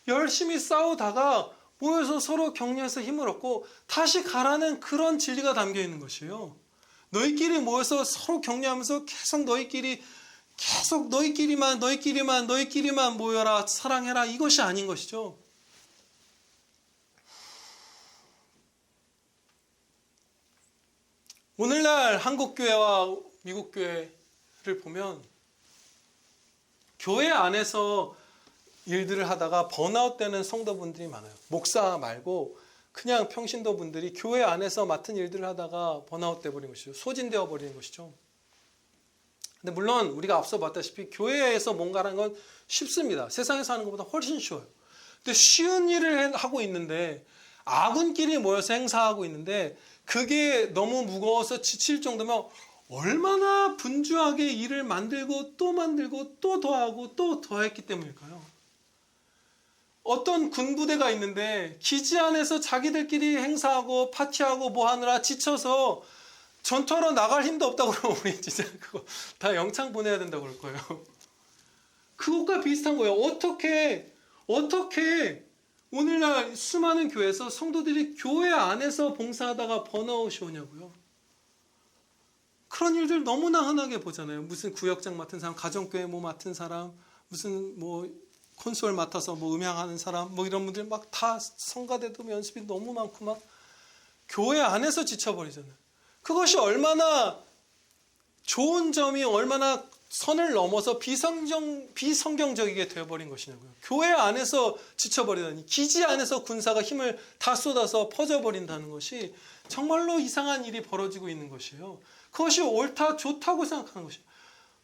열심히 싸우다가 모여서 서로 격려해서 힘을 얻고 다시 가라는 그런 진리가 담겨 있는 것이에요. 너희끼리 모여서 서로 격려하면서 계속 너희끼리만 모여라, 사랑해라, 이것이 아닌 것이죠. 오늘날 한국교회와 미국교회를 보면 교회 안에서 일들을 하다가 번아웃되는 성도분들이 많아요. 목사 말고 그냥 평신도분들이 교회 안에서 맡은 일들을 하다가 번아웃돼 버린 것이죠. 소진되어 버리는 것이죠. 근데 물론 우리가 앞서 봤다시피 교회에서 뭔가라는 건 쉽습니다. 세상에서 하는 것보다 훨씬 쉬워요. 근데 쉬운 일을 하고 있는데, 아군끼리 모여서 행사하고 있는데 그게 너무 무거워서 지칠 정도면 얼마나 분주하게 일을 만들고 또 더하고 또 더했기 때문일까요? 어떤 군부대가 있는데 기지 안에서 자기들끼리 행사하고 파티하고 뭐 하느라 지쳐서 전투하러 나갈 힘도 없다고 그러면 우리 진짜 그거 다 영창 보내야 된다고 그럴 거예요. 그것과 비슷한 거예요. 어떻게 오늘날 수많은 교회에서 성도들이 교회 안에서 봉사하다가 번아웃이 오냐고요. 그런 일들 너무나 흔하게 보잖아요. 무슨 구역장 맡은 사람, 가정교회 뭐 맡은 사람, 무슨 뭐 콘솔 맡아서 뭐 음향하는 사람, 뭐 이런 분들 막 다 성가대도 연습이 너무 많고 막 교회 안에서 지쳐버리잖아요. 그것이 얼마나 좋은 점이 얼마나 선을 넘어서 비성경적이게 되어버린 것이냐고요. 교회 안에서 지쳐버리다니, 기지 안에서 군사가 힘을 다 쏟아서 퍼져버린다는 것이 정말로 이상한 일이 벌어지고 있는 것이에요. 그것이 옳다, 좋다고 생각하는 것이에요.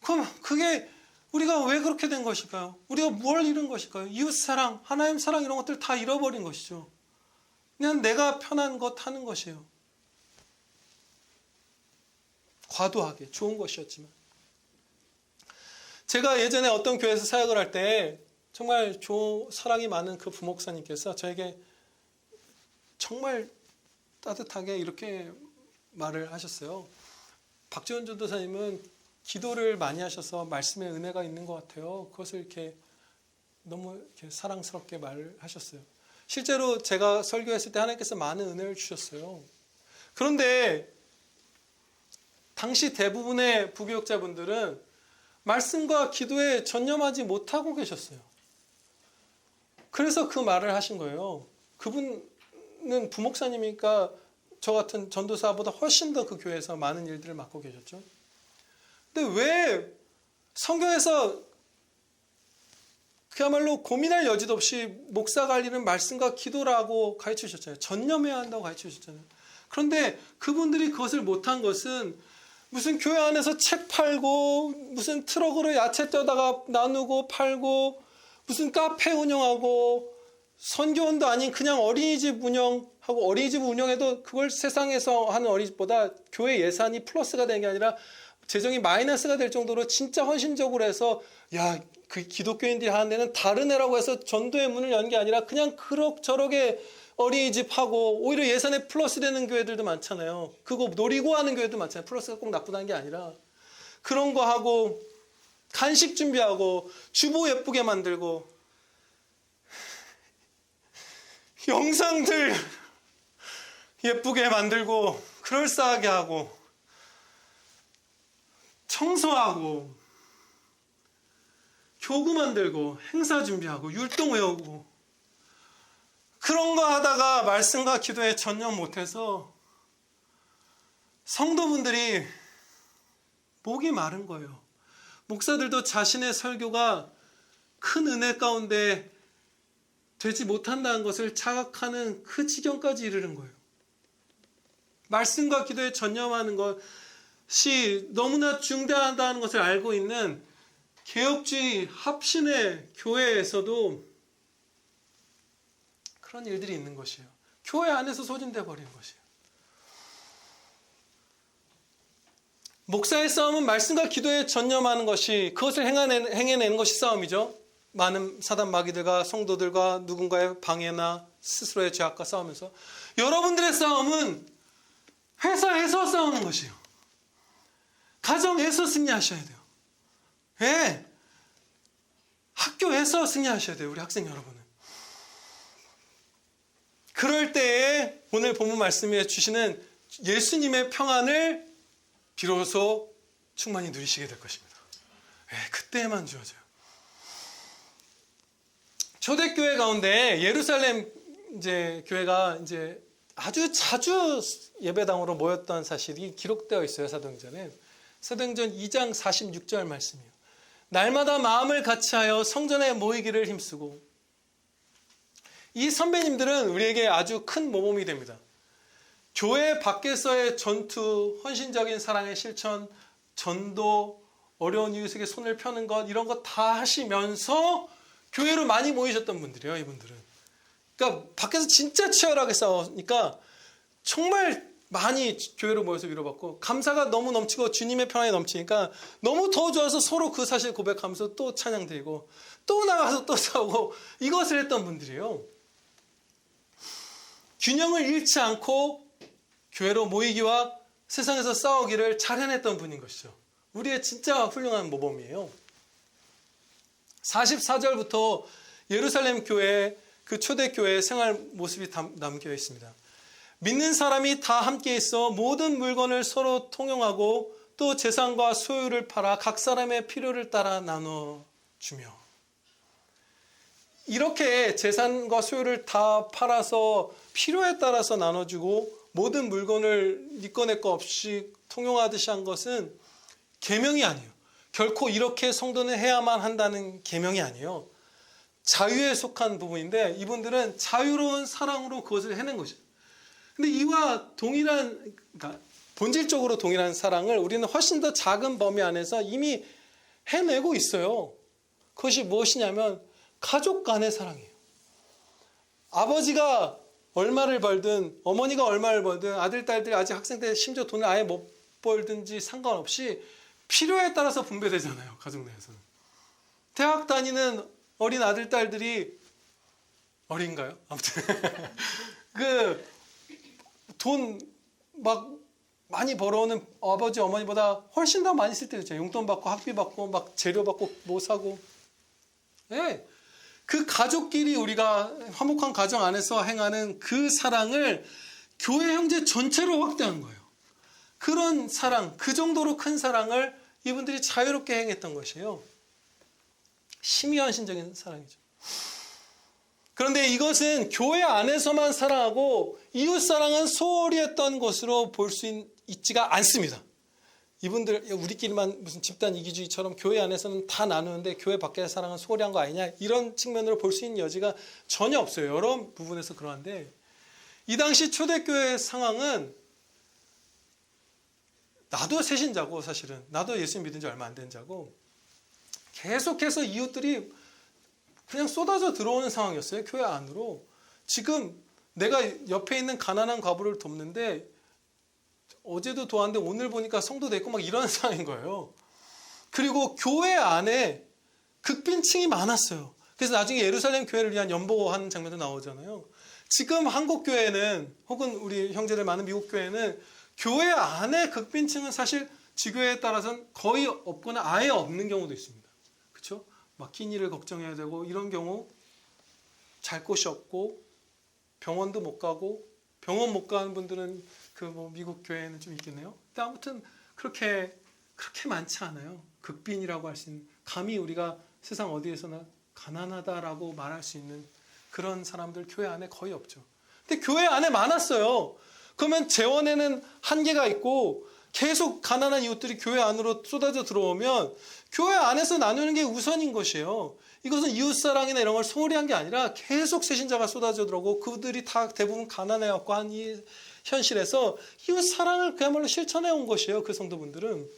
그럼 그게 우리가 왜 그렇게 된 것일까요? 우리가 뭘 잃은 것일까요? 이웃사랑, 하나님 사랑 이런 것들 다 잃어버린 것이죠. 그냥 내가 편한 것 하는 것이에요. 과도하게 좋은 것이었지만. 제가 예전에 어떤 교회에서 사역을 할 때 정말 사랑이 많은 그 부목사님께서 저에게 정말 따뜻하게 이렇게 말을 하셨어요. 박지원 전도사님은 기도를 많이 하셔서 말씀에 은혜가 있는 것 같아요. 그것을 이렇게 너무 이렇게 사랑스럽게 말을 하셨어요. 실제로 제가 설교했을 때 하나님께서 많은 은혜를 주셨어요. 그런데 당시 대부분의 부교육자분들은 말씀과 기도에 전념하지 못하고 계셨어요. 그래서 그 말을 하신 거예요. 그분은 부목사님이니까 저 같은 전도사보다 훨씬 더 그 교회에서 많은 일들을 맡고 계셨죠. 근데 왜 성경에서 그야말로 고민할 여지도 없이 목사가 할 일은 말씀과 기도라고 가르쳐 주셨잖아요. 전념해야 한다고 가르쳐 주셨잖아요. 그런데 그분들이 그것을 못한 것은 무슨 교회 안에서 책 팔고 무슨 트럭으로 야채 떠다가 나누고 팔고 무슨 카페 운영하고 선교원도 아닌 그냥 어린이집 운영하고, 어린이집 운영해도 그걸 세상에서 하는 어린이집보다 교회 예산이 플러스가 되는 게 아니라 재정이 마이너스가 될 정도로 진짜 헌신적으로 해서, 야, 그 기독교인들이 하는 데는 다른 애라고 해서 전도의 문을 연 게 아니라 그냥 그럭저럭에 어린이집 하고 오히려 예산에 플러스 되는 교회들도 많잖아요. 그거 노리고 하는 교회도 많잖아요. 플러스가 꼭 나쁘다는 게 아니라 그런 거 하고 간식 준비하고 주보 예쁘게 만들고 영상들 예쁘게 만들고 그럴싸하게 하고 청소하고 교구 만들고 행사 준비하고 율동 외우고 그런 거 하다가 말씀과 기도에 전념 못해서 성도분들이 목이 마른 거예요. 목사들도 자신의 설교가 큰 은혜 가운데 되지 못한다는 것을 자각하는 그 지경까지 이르는 거예요. 말씀과 기도에 전념하는 것이 너무나 중대하다는 것을 알고 있는 개혁주의 합신의 교회에서도 그런 일들이 있는 것이에요. 교회 안에서 소진돼 버리는 것이에요. 목사의 싸움은 말씀과 기도에 전념하는 것이 그것을 행해내는 것이 싸움이죠. 많은 사단 마귀들과 성도들과 누군가의 방해나 스스로의 죄악과 싸우면서 여러분들의 싸움은 회사에서 싸우는 것이에요. 가정에서 승리하셔야 돼요. 예. 학교에서 승리하셔야 돼요. 우리 학생 여러분은. 그럴 때에 오늘 본문 말씀에 주시는 예수님의 평안을 비로소 충만히 누리시게 될 것입니다. 예, 그때만 주어져요. 초대교회 가운데 예루살렘 교회가 아주 자주 예배당으로 모였던 사실이 기록되어 있어요. 사도행전에. 사도행전 2장 46절 말씀이에요. 날마다 마음을 같이하여 성전에 모이기를 힘쓰고. 이 선배님들은 우리에게 아주 큰 모범이 됩니다. 교회 밖에서의 전투, 헌신적인 사랑의 실천, 전도, 어려운 이웃에게 손을 펴는 것 이런 거 다 하시면서 교회로 많이 모이셨던 분들이에요. 이분들은. 그러니까 밖에서 진짜 치열하게 싸우니까 정말 많이 교회로 모여서 위로받고 감사가 너무 넘치고 주님의 평안이 넘치니까 너무 더 좋아서 서로 그 사실 고백하면서 또 찬양드리고 또 나가서 또 싸우고 이것을 했던 분들이에요. 균형을 잃지 않고 교회로 모이기와 세상에서 싸우기를 잘 해냈던 분인 것이죠. 우리의 진짜 훌륭한 모범이에요. 44절부터 예루살렘 교회 그 초대교회의 생활 모습이 남겨 있습니다. 믿는 사람이 다 함께 있어 모든 물건을 서로 통용하고 또 재산과 소유를 팔아 각 사람의 필요를 따라 나눠주며 이렇게 재산과 소유를 다 팔아서 필요에 따라서 나눠주고 모든 물건을 네 거 내 거 없이 통용하듯이 한 것은 계명이 아니에요. 결코 이렇게 성도는 해야만 한다는 계명이 아니에요. 자유에 속한 부분인데 이분들은 자유로운 사랑으로 그것을 해낸 것이죠. 근데 이와 동일한, 그러니까 본질적으로 동일한 사랑을 우리는 훨씬 더 작은 범위 안에서 이미 해내고 있어요. 그것이 무엇이냐면 가족 간의 사랑이에요. 아버지가 얼마를 벌든 어머니가 얼마를 벌든 아들, 딸들이 아직 학생 때 심지어 돈을 아예 못 벌든지 상관없이 필요에 따라서 분배되잖아요. 가족 내에서는. 대학 다니는 어린 아들, 딸들이 어린가요? 아무튼 돈 막 많이 벌어오는 아버지, 어머니보다 훨씬 더 많이 쓸 때도 있죠. 용돈 받고 학비 받고 막 재료 받고 뭐 사고. 네. 그 가족끼리 우리가 화목한 가정 안에서 행하는 그 사랑을 교회 형제 전체로 확대한 거예요. 그런 사랑, 그 정도로 큰 사랑을 이분들이 자유롭게 행했던 것이에요. 심의헌신적인 사랑이죠. 그런데 이것은 교회 안에서만 사랑하고 이웃 사랑은 소홀히 했던 것으로 볼 수 있지가 않습니다. 이분들 우리끼리만 무슨 집단 이기주의처럼 교회 안에서는 다 나누는데 교회 밖의 사랑은 소홀히 한 거 아니냐 이런 측면으로 볼 수 있는 여지가 전혀 없어요. 여러 부분에서 그러한데 이 당시 초대교회 상황은 나도 새신자고 사실은 나도 예수님 믿은 지 얼마 안 된 자고 계속해서 이웃들이 그냥 쏟아져 들어오는 상황이었어요. 교회 안으로. 지금 내가 옆에 있는 가난한 과부를 돕는데 어제도 도왔는데 오늘 보니까 성도도 있고 막 이런 상황인 거예요. 그리고 교회 안에 극빈층이 많았어요. 그래서 나중에 예루살렘 교회를 위한 연보하는 장면도 나오잖아요. 지금 한국 교회는 혹은 우리 형제들 많은 미국 교회는 교회 안에 극빈층은 사실 지교회에 따라서는 거의 없거나 아예 없는 경우도 있습니다. 그렇죠? 막힌 일을 걱정해야 되고 이런 경우 잘 곳이 없고 병원도 못 가고 병원 못 가는 분들은 그 뭐 미국 교회에는 좀 있겠네요. 근데 아무튼 그렇게 많지 않아요. 극빈이라고 할 수 있는, 감히 우리가 세상 어디에서나 가난하다라고 말할 수 있는 그런 사람들 교회 안에 거의 없죠. 근데 교회 안에 많았어요. 그러면 재원에는 한계가 있고 계속 가난한 이웃들이 교회 안으로 쏟아져 들어오면 교회 안에서 나누는 게 우선인 것이에요. 이것은 이웃사랑이나 이런 걸 소홀히 한 게 아니라 계속 새신자가 쏟아져 들어오고 그들이 다 대부분 가난해갖고 한 이 현실에서 이웃사랑을 그야말로 실천해 온 것이에요. 그 성도분들은.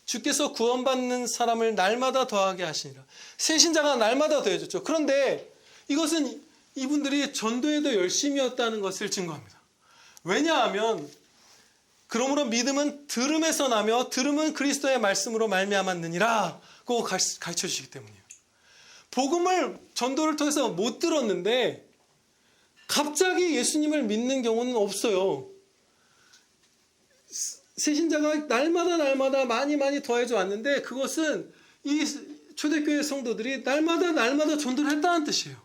주께서 구원받는 사람을 날마다 더하게 하시니라. 새신자가 날마다 더해졌죠. 그런데 이것은 이분들이 전도에도 열심이었다는 것을 증거합니다. 왜냐하면 그러므로 믿음은 들음에서 나며 들음은 그리스도의 말씀으로 말미암았느니라고 가르쳐 주시기 때문이에요. 복음을 전도를 통해서 못 들었는데 갑자기 예수님을 믿는 경우는 없어요. 새신자가 날마다 많이 더해져 왔는데 그것은 이 초대교회 성도들이 날마다 전도를 했다는 뜻이에요.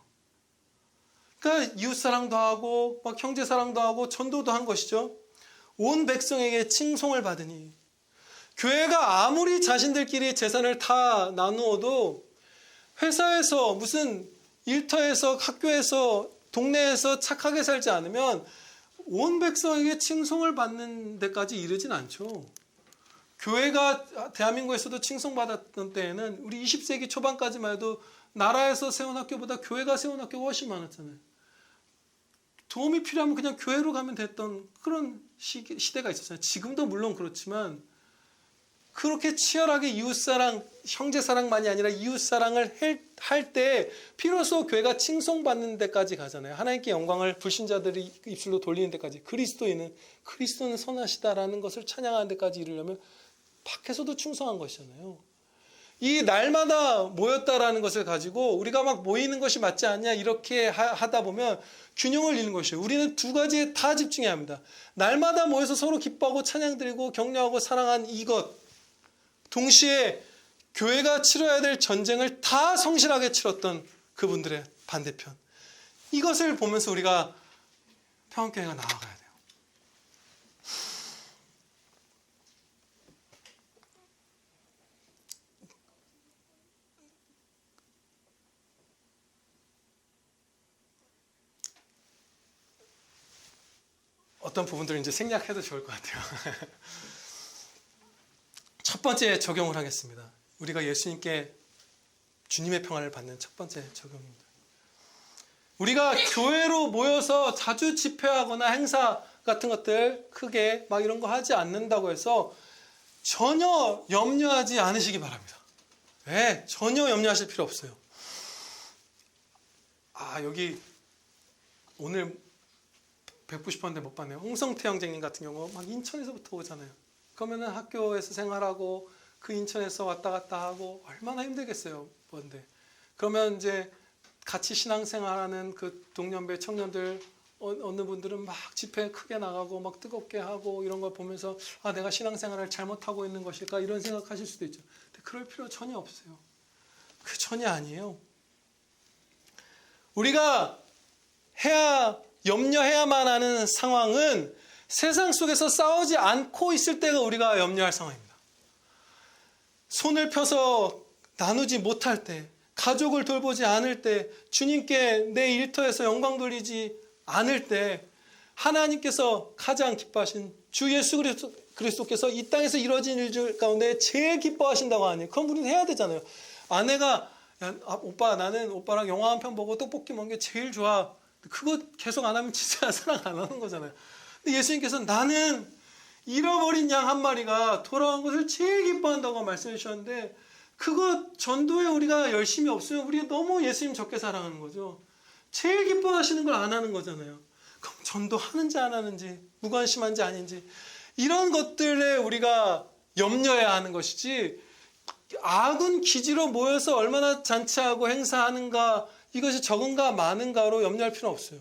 그러니까 이웃사랑도 하고 막 형제사랑도 하고 전도도 한 것이죠. 온 백성에게 칭송을 받으니, 교회가 아무리 자신들끼리 재산을 다 나누어도 회사에서 무슨 일터에서 학교에서 동네에서 착하게 살지 않으면 온 백성에게 칭송을 받는 데까지 이르진 않죠. 교회가 대한민국에서도 칭송받았던 때에는 우리 20세기 초반까지만 해도 나라에서 세운 학교보다 교회가 세운 학교가 훨씬 많았잖아요. 도움이 필요하면 그냥 교회로 가면 됐던 그런 시대가 있었잖아요. 지금도 물론 그렇지만 그렇게 치열하게 이웃사랑, 형제사랑만이 아니라 이웃사랑을 할 때 비로소 교회가 칭송받는 데까지 가잖아요. 하나님께 영광을 불신자들이 입술로 돌리는 데까지, 그리스도는 선하시다라는 것을 찬양하는 데까지 이르려면 밖에서도 충성한 것이잖아요. 이 날마다 모였다라는 것을 가지고 우리가 막 모이는 것이 맞지 않냐 이렇게 하다 보면 균형을 잃는 것이에요. 우리는 두 가지에 다 집중해야 합니다. 날마다 모여서 서로 기뻐하고 찬양드리고 격려하고 사랑한 이것, 동시에 교회가 치러야 될 전쟁을 다 성실하게 치렀던 그분들의 반대편, 이것을 보면서 우리가 평안교회가 나아가야 돼요. 어떤 부분들을 이제 생략해도 좋을 것 같아요. 첫 번째 적용을 하겠습니다. 우리가 예수님께 주님의 평안을 받는 첫 번째 적용입니다. 우리가 교회로 모여서 자주 집회하거나 행사 같은 것들 크게 막 이런 거 하지 않는다고 해서 전혀 염려하지 않으시기 바랍니다. 네, 전혀 염려하실 필요 없어요. 여기 오늘 뵙고 싶었는데 못 봤네요. 홍성태 형제님 같은 경우 막 인천에서부터 오잖아요. 그러면은 학교에서 생활하고 그 인천에서 왔다 갔다 하고 얼마나 힘들겠어요. 뭔데. 그러면 이제 같이 신앙생활하는 그 동년배 청년들 어느 분들은 막 집회 크게 나가고 막 뜨겁게 하고 이런 걸 보면서 내가 신앙생활을 잘못하고 있는 것일까 이런 생각하실 수도 있죠. 근데 그럴 필요 전혀 없어요. 그 전혀 아니에요. 우리가 염려해야만 하는 상황은 세상 속에서 싸우지 않고 있을 때가 우리가 염려할 상황입니다. 손을 펴서 나누지 못할 때, 가족을 돌보지 않을 때, 주님께 내 일터에서 영광 돌리지 않을 때, 하나님께서 가장 기뻐하신 주 예수 그리스도께서 이 땅에서 이루어진 일들 가운데 제일 기뻐하신다고 하니, 그럼 우리는 해야 되잖아요. 아내가 오빠, 나는 오빠랑 영화 한 편 보고 떡볶이 먹는 게 제일 좋아. 그거 계속 안 하면 진짜 사랑 안 하는 거잖아요. 근데 예수님께서는 나는 잃어버린 양 한 마리가 돌아온 것을 제일 기뻐한다고 말씀해 주셨는데, 그거 전도에 우리가 열심히 없으면 우리가 너무 예수님 적게 사랑하는 거죠. 제일 기뻐하시는 걸 안 하는 거잖아요. 그럼 전도하는지 안 하는지, 무관심한지 아닌지, 이런 것들에 우리가 염려해야 하는 것이지, 아군 기지로 모여서 얼마나 잔치하고 행사하는가 이것이 적은가 많은가로 염려할 필요는 없어요.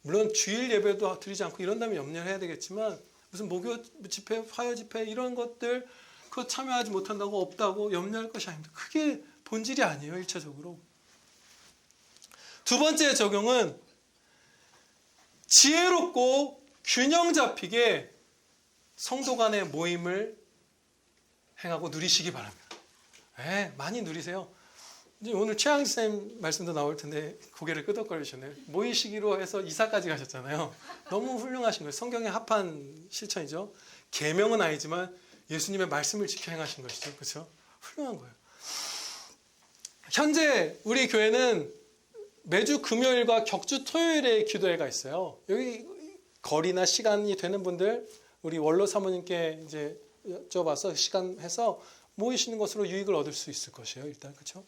물론 주일 예배도 드리지 않고 이런다면 염려를 해야 되겠지만 무슨 목요 집회, 화요 집회 이런 것들 그거 참여하지 못한다고 없다고 염려할 것이 아닙니다. 그게 본질이 아니에요. 1차적으로. 두 번째 적용은 지혜롭고 균형 잡히게 성도 간의 모임을 행하고 누리시기 바랍니다. 많이 누리세요. 이제 오늘 최양지 선생님 말씀도 나올 텐데 고개를 끄덕거리셨네요. 모이시기로 해서 이사까지 가셨잖아요. 너무 훌륭하신 거예요. 성경에 합한 실천이죠. 계명은 아니지만 예수님의 말씀을 지켜 행하신 것이죠. 그렇죠? 훌륭한 거예요. 현재 우리 교회는 매주 금요일과 격주 토요일에 기도회가 있어요. 여기 거리나 시간이 되는 분들 우리 원로 사모님께 이제 여쭤봐서 시간 해서 모이시는 것으로 유익을 얻을 수 있을 것이에요. 일단 그렇죠?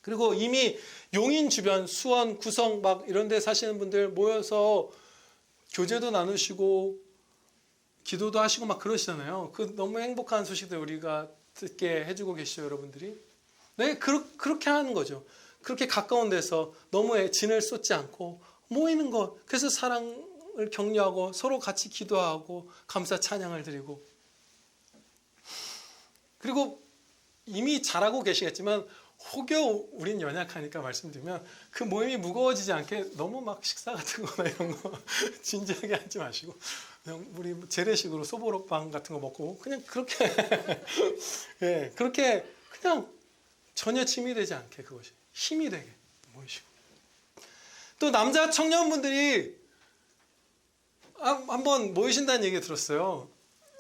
그리고 이미 용인 주변, 수원, 구성 막 이런 데 사시는 분들 모여서 교제도 나누시고 기도도 하시고 막 그러시잖아요. 그 너무 행복한 소식들 우리가 듣게 해주고 계시죠, 여러분들이. 네, 그렇게 하는 거죠. 그렇게 가까운 데서 너무 진을 쏟지 않고 모이는 것. 그래서 사랑을 격려하고 서로 같이 기도하고 감사 찬양을 드리고. 그리고 이미 잘하고 계시겠지만 혹여 우린 연약하니까 말씀드리면 그 모임이 무거워지지 않게 너무 막 식사 같은 거나 이런 거 진지하게 하지 마시고 그냥 우리 재래식으로 소보로빵 같은 거 먹고 그냥 그렇게 그렇게 그냥 전혀 짐이 되지 않게 그것이 힘이 되게 모이시고. 또 남자 청년분들이 한번 모이신다는 얘기 들었어요.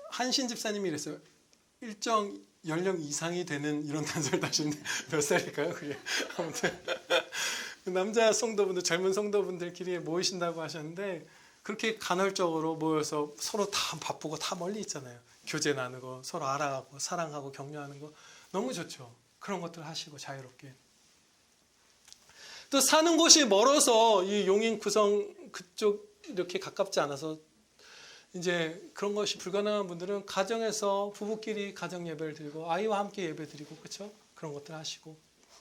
한신 집사님이 이랬어요. 일정 연령 이상이 되는 이런 단서를 다시는데 몇 살일까요? 그게 아무튼 남자 성도분들 젊은 성도분들끼리 모이신다고 하셨는데 그렇게 간헐적으로 모여서 서로 다 바쁘고 다 멀리 있잖아요. 교제 나누고 서로 알아가고 사랑하고 격려하는 거 너무 좋죠. 그런 것들 하시고 자유롭게. 또 사는 곳이 멀어서 이 용인 구성 그쪽 이렇게 가깝지 않아서 이제 그런 것이 불가능한 분들은 가정에서 부부끼리 가정 예배를 드리고 아이와 함께 예배 드리고 그렇죠? 그런 것들 하시고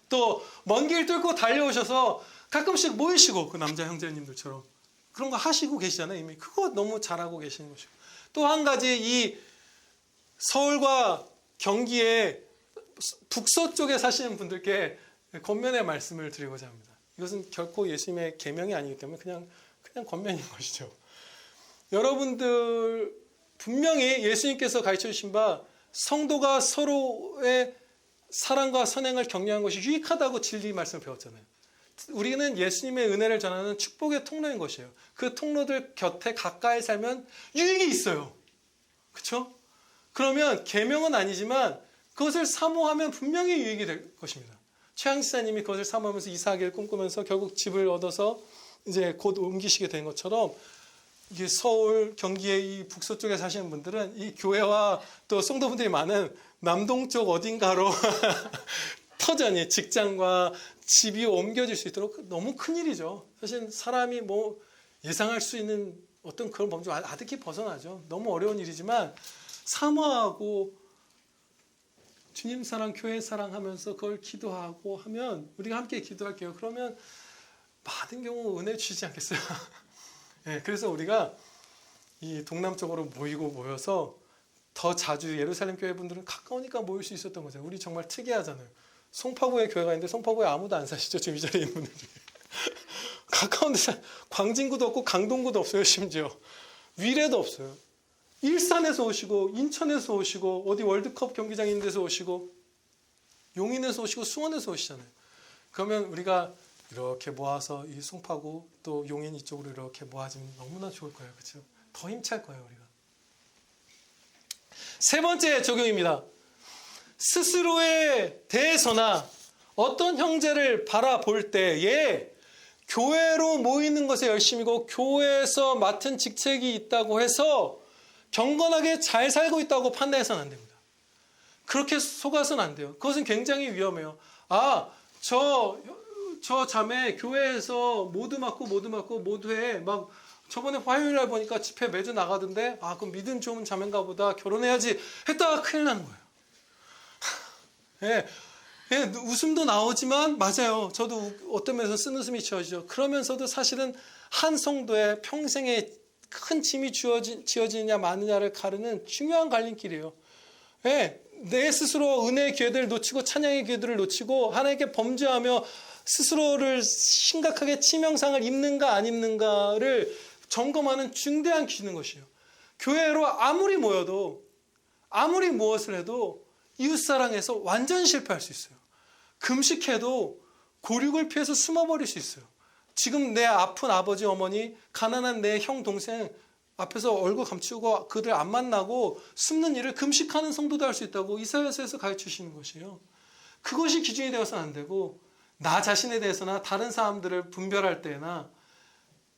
또 먼 길 뚫고 달려오셔서 가끔씩 모이시고 그 남자 형제님들처럼 그런 거 하시고 계시잖아요. 이미 그거 너무 잘하고 계시는 것이고 또 한 가지 이 서울과 경기의 북서쪽에 사시는 분들께 권면의 말씀을 드리고자 합니다. 이것은 결코 예수님의 계명이 아니기 때문에 그냥 권면인 것이죠. 여러분들 분명히 예수님께서 가르쳐 주신 바 성도가 서로의 사랑과 선행을 격려하는 것이 유익하다고 진리 말씀을 배웠잖아요. 우리는 예수님의 은혜를 전하는 축복의 통로인 것이에요. 그 통로들 곁에 가까이 살면 유익이 있어요. 그렇죠? 그러면 계명은 아니지만 그것을 사모하면 분명히 유익이 될 것입니다. 최양지 사님이 그것을 사모하면서 이사하기를 꿈꾸면서 결국 집을 얻어서 이제 곧 옮기시게 된 것처럼 이게 서울, 경기의 이 북서쪽에 사시는 분들은 이 교회와 또 성도분들이 많은 남동쪽 어딘가로 터전이 직장과 집이 옮겨질 수 있도록 너무 큰일이죠. 사실 사람이 뭐 예상할 수 있는 어떤 그런 범주 아득히 벗어나죠. 너무 어려운 일이지만 사모하고 주님 사랑, 교회 사랑하면서 그걸 기도하고 하면 우리가 함께 기도할게요. 그러면 많은 경우 은혜 주시지 않겠어요? 그래서 우리가 이 동남쪽으로 모여서 더 자주 예루살렘 교회 분들은 가까우니까 모일 수 있었던 거죠. 우리 정말 특이하잖아요. 송파구에 교회가 있는데 송파구에 아무도 안 사시죠. 지금 이 자리에 있는 분들 중에. 가까운 데서 광진구도 없고 강동구도 없어요. 심지어 위례도 없어요. 일산에서 오시고 인천에서 오시고 어디 월드컵 경기장 있는 데서 오시고 용인에서 오시고 수원에서 오시잖아요. 그러면 우리가 이렇게 모아서 이 송파구 또 용인 이쪽으로 이렇게 모아지면 너무나 좋을 거예요. 그렇죠? 더 힘찰 거예요. 우리가. 세 번째 적용입니다. 스스로에 대해서나 어떤 형제를 바라볼 때에 교회로 모이는 것에 열심이고 교회에서 맡은 직책이 있다고 해서 경건하게 잘 살고 있다고 판단해서는 안 됩니다. 그렇게 속아서는 안 돼요. 그것은 굉장히 위험해요. 저 자매 교회에서 모두 맡고 모두 해. 막 저번에 화요일 날 보니까 집회 매주 나가던데 그럼 믿음 좋은 자매인가 보다 결혼해야지 했다가 큰일 나는 거예요. 예, 웃음도 나오지만 맞아요. 저도 어떤 면에서 쓴웃음이 지어지죠. 그러면서도 사실은 한 성도의 평생에 큰 짐이 지어지느냐 마느냐를 가르는 중요한 갈림길이에요. 예, 내 스스로 은혜의 기회들을 놓치고 찬양의 기회들을 놓치고 하나님께 범죄하며 스스로를 심각하게 치명상을 입는가 안 입는가를 점검하는 중대한 기준인 것이에요. 교회로 아무리 모여도 아무리 무엇을 해도 이웃사랑에서 완전 실패할 수 있어요. 금식해도 고륙을 피해서 숨어버릴 수 있어요. 지금 내 아픈 아버지 어머니, 가난한 내 형 동생 앞에서 얼굴 감추고 그들 안 만나고 숨는 일을 금식하는 성도도 할 수 있다고 이사야서에서 가르치시는 것이에요. 그것이 기준이 되어서는 안 되고 나 자신에 대해서나 다른 사람들을 분별할 때나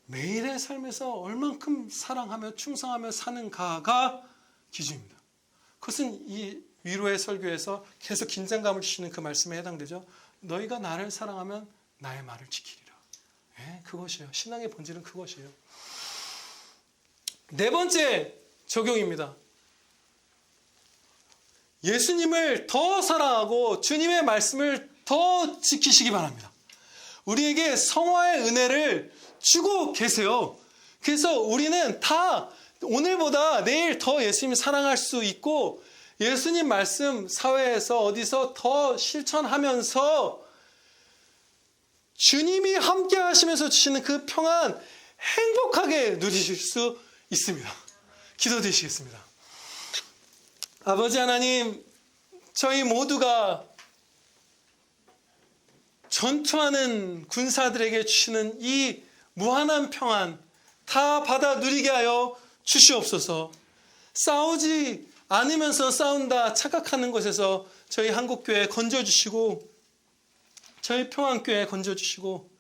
매일의 삶에서 얼만큼 사랑하며 충성하며 사는가가 기준입니다. 그것은 이 위로의 설교에서 계속 긴장감을 주시는 그 말씀에 해당되죠. 너희가 나를 사랑하면 나의 말을 지키리라. 네, 그것이에요. 신앙의 본질은 그것이에요. 네 번째 적용입니다. 예수님을 더 사랑하고 주님의 말씀을 더 지키시기 바랍니다. 우리에게 성화의 은혜를 주고 계세요. 그래서 우리는 다 오늘보다 내일 더 예수님을 사랑할 수 있고 예수님 말씀 사회에서 어디서 더 실천하면서 주님이 함께 하시면서 주시는 그 평안 행복하게 누리실 수 있습니다. 기도드리시겠습니다. 아버지 하나님, 저희 모두가 전투하는 군사들에게 주시는 이 무한한 평안 다 받아 누리게 하여 주시옵소서. 싸우지 않으면서 싸운다 착각하는 것에서 저희 한국교회 건져주시고 저희 평안교회 건져주시고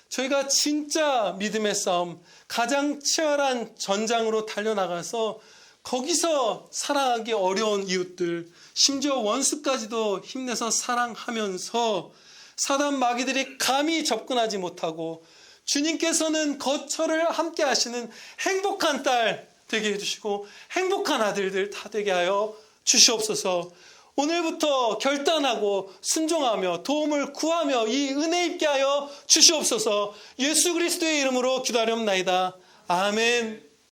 저희가 진짜 믿음의 싸움 가장 치열한 전장으로 달려나가서 거기서 사랑하기 어려운 이웃들 심지어 원수까지도 힘내서 사랑하면서 사단 마귀들이 감히 접근하지 못하고 주님께서는 거처를 함께 하시는 행복한 딸 되게 해주시고 행복한 아들들 다 되게 하여 주시옵소서. 오늘부터 결단하고 순종하며 도움을 구하며 이 은혜 입게 하여 주시옵소서. 예수 그리스도의 이름으로 기도하렵나이다. 아멘.